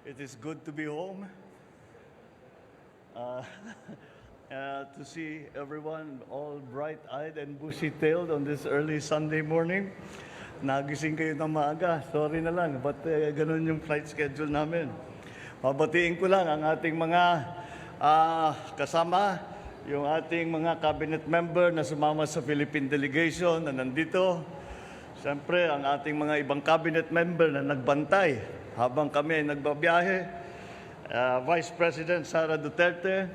It is good to be home, uh, to see everyone all bright-eyed and bushy-tailed on this early Sunday morning. Nagising kayo ng maaga, sorry na lang, but ganun yung flight schedule namin. Mabatiin ko lang ang ating mga kasama, yung ating mga cabinet member na sumama sa Philippine delegation na nandito. Siyempre, ang ating mga ibang cabinet member na nagbantay habang kami ay nagbabiyahe. Vice President Sara Duterte.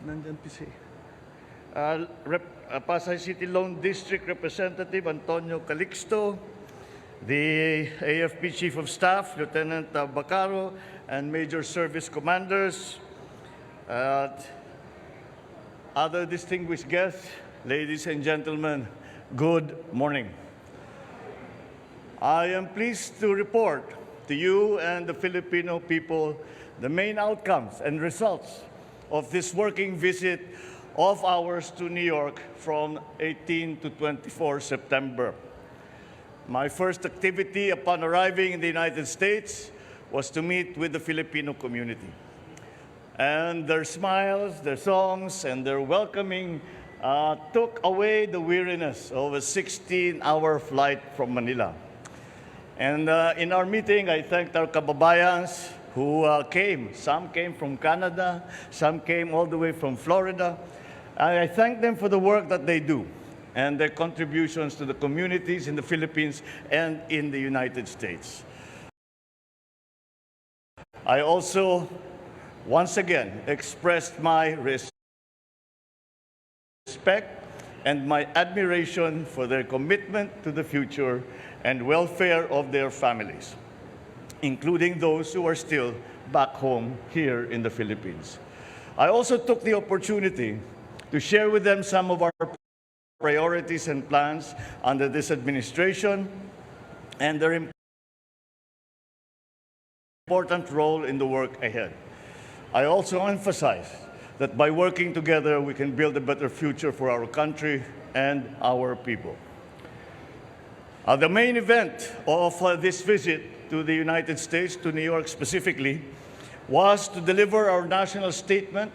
Nandyan PC. Pasay City Lone District Representative Antonio Calixto. The AFP Chief of Staff, Lieutenant Bacaro, and Major Service Commanders. Other distinguished guests, ladies and gentlemen, good morning. I am pleased to report to you and the Filipino people the main outcomes and results of this working visit of ours to New York from 18 to 24 September. My first activity upon arriving in the United States was to meet with the Filipino community. And their smiles, their songs, and their welcoming took away the weariness of a 16-hour flight from Manila. And in our meeting, I thanked our kababayans who came. Some came from Canada, some came all the way from Florida. I thank them for the work that they do and their contributions to the communities in the Philippines and in the United States. I also, once again, expressed my respect and my admiration for their commitment to the future and welfare of their families, including those who are still back home here in the Philippines. I also took the opportunity to share with them some of our priorities and plans under this administration and their important role in the work ahead. I also emphasize that by working together, we can build a better future for our country and our people. The main event of this visit to the United States, to New York specifically, was to deliver our national statement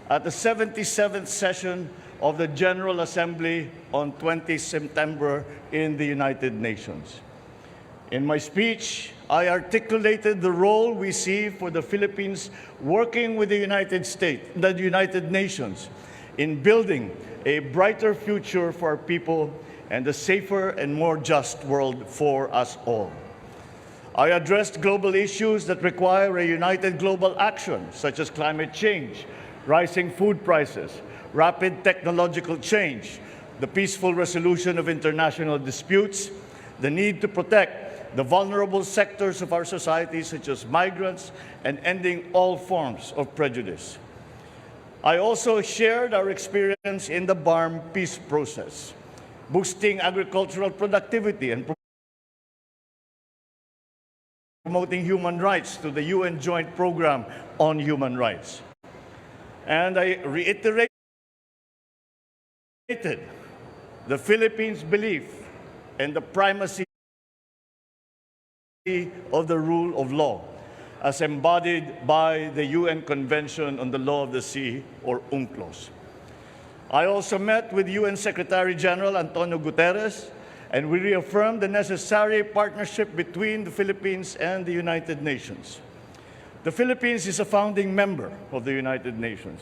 at the 77th session of the General Assembly on 20 September in the United Nations. In my speech, I articulated the role we see for the Philippines working with the United Nations in building a brighter future for our people and a safer and more just world for us all. I addressed global issues that require a united global action, such as climate change, rising food prices, rapid technological change, the peaceful resolution of international disputes, the need to protect the vulnerable sectors of our society, such as migrants, and ending all forms of prejudice. I also shared our experience in the BARM peace process, boosting agricultural productivity and promoting human rights to the UN Joint Program on Human Rights. And I reiterated the Philippines' belief in the primacy of the rule of law, as embodied by the UN Convention on the Law of the Sea, or UNCLOS. I also met with UN Secretary General Antonio Guterres, and we reaffirmed the necessary partnership between the Philippines and the United Nations. The Philippines is a founding member of the United Nations,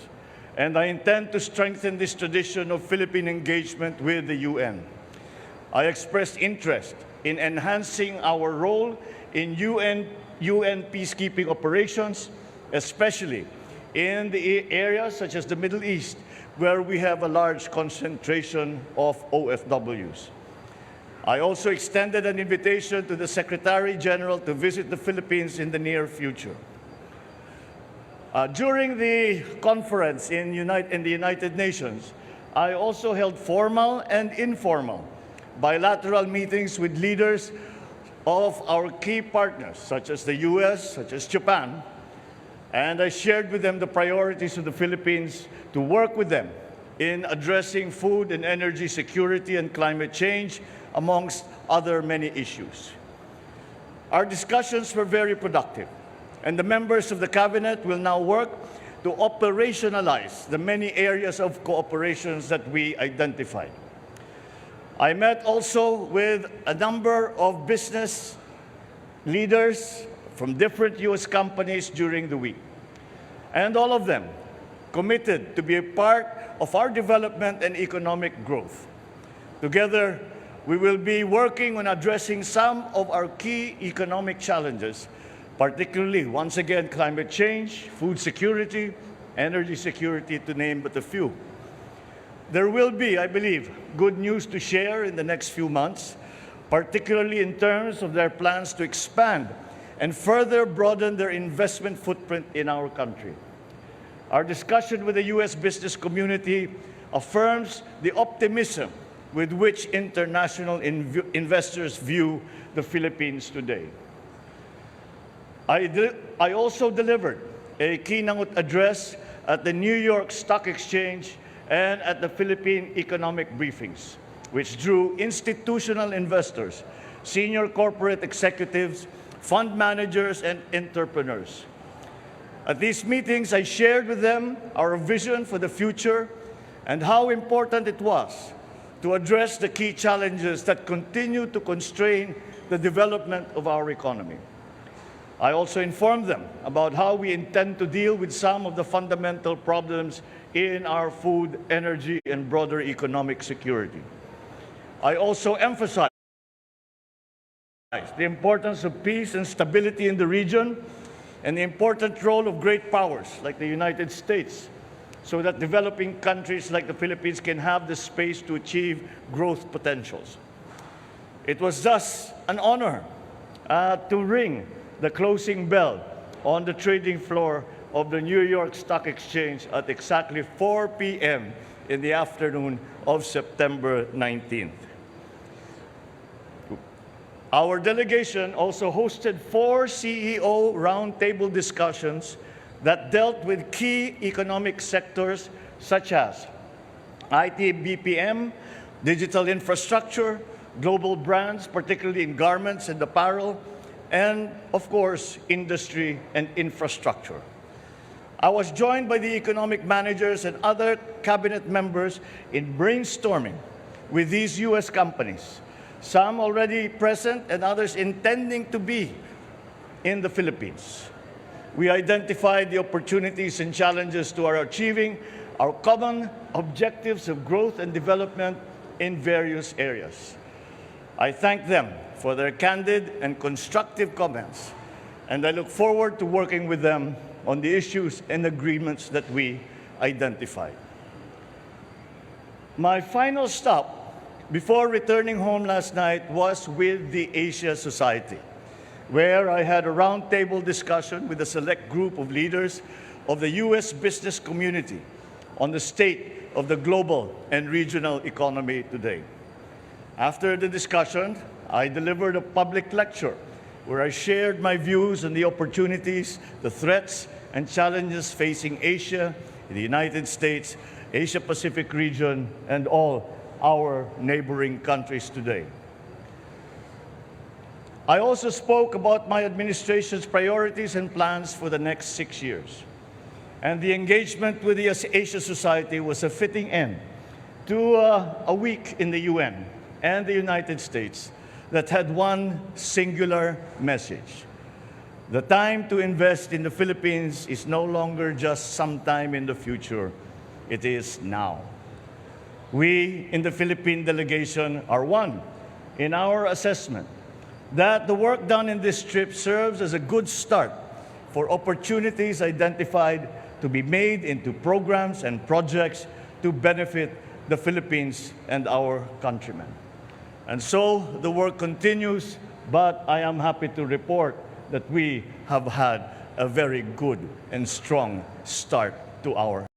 and I intend to strengthen this tradition of Philippine engagement with the UN. I expressed interest in enhancing our role in UN peacekeeping operations, especially in the areas such as the Middle East, where we have a large concentration of OFWs. I also extended an invitation to the Secretary General to visit the Philippines in the near future. During the conference in the United Nations, I also held formal and informal bilateral meetings with leaders of our key partners, such as the US, such as Japan, and I shared with them the priorities of the Philippines to work with them in addressing food and energy security and climate change, amongst other many issues. Our discussions were very productive, and the members of the Cabinet will now work to operationalize the many areas of cooperations that we identified. I met also with a number of business leaders from different US companies during the week, and all of them committed to be a part of our development and economic growth. Together, we will be working on addressing some of our key economic challenges, particularly, once again, climate change, food security, energy security, to name but a few. There will be, I believe, good news to share in the next few months, particularly in terms of their plans to expand and further broaden their investment footprint in our country. Our discussion with the U.S. business community affirms the optimism with which international investors view the Philippines today. I also delivered a keynote address at the New York Stock Exchange and at the Philippine economic briefings, which drew institutional investors, senior corporate executives, fund managers, and entrepreneurs. At these meetings, I shared with them our vision for the future and how important it was to address the key challenges that continue to constrain the development of our economy. I also informed them about how we intend to deal with some of the fundamental problems in our food, energy, and broader economic security. I also emphasized the importance of peace and stability in the region and the important role of great powers like the United States, so that developing countries like the Philippines can have the space to achieve growth potentials. It was thus an honor to ring the closing bell on the trading floor of the New York Stock Exchange at exactly 4 p.m. in the afternoon of September 19th. Our delegation also hosted 4 CEO roundtable discussions that dealt with key economic sectors such as IT BPM, digital infrastructure, global brands, particularly in garments and apparel, and of course, industry and infrastructure. I was joined by the economic managers and other cabinet members in brainstorming with these U.S. companies, some already present and others intending to be in the Philippines. We identified the opportunities and challenges to our achieving our common objectives of growth and development in various areas. I thank them for their candid and constructive comments, and I look forward to working with them on the issues and agreements that we identified. My final stop before returning home last night was with the Asia Society, where I had a roundtable discussion with a select group of leaders of the U.S. business community on the state of the global and regional economy today. After the discussion, I delivered a public lecture where I shared my views on the opportunities, the threats, and challenges facing Asia, the United States, Asia-Pacific region, and all our neighboring countries today. I also spoke about my administration's priorities and plans for the next 6 years. And the engagement with the Asia Society was a fitting end to a week in the UN and the United States that had one singular message. The time to invest in the Philippines is no longer just sometime in the future. It is now. We in the Philippine delegation are one in our assessment that the work done in this trip serves as a good start for opportunities identified to be made into programs and projects to benefit the Philippines and our countrymen. And so the work continues, but I am happy to report that we have had a very good and strong start to our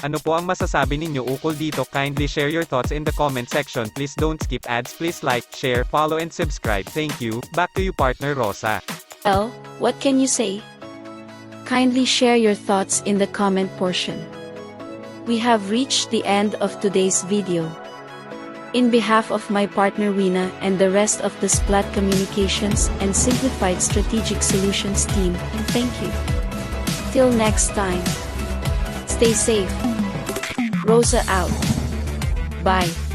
Ano po ang masasabi ninyo ukol dito? Kindly share your thoughts in the comment section. Please don't skip ads. Please like, share, follow and subscribe. Thank you. Back to you, partner Rosa. Well, what can you say? Kindly share your thoughts in the comment portion. We have reached the end of today's video. In behalf of my partner Rina and the rest of the Splat Communications and Simplified Strategic Solutions team, thank you. Till next time. Stay safe. Rosa out. Bye.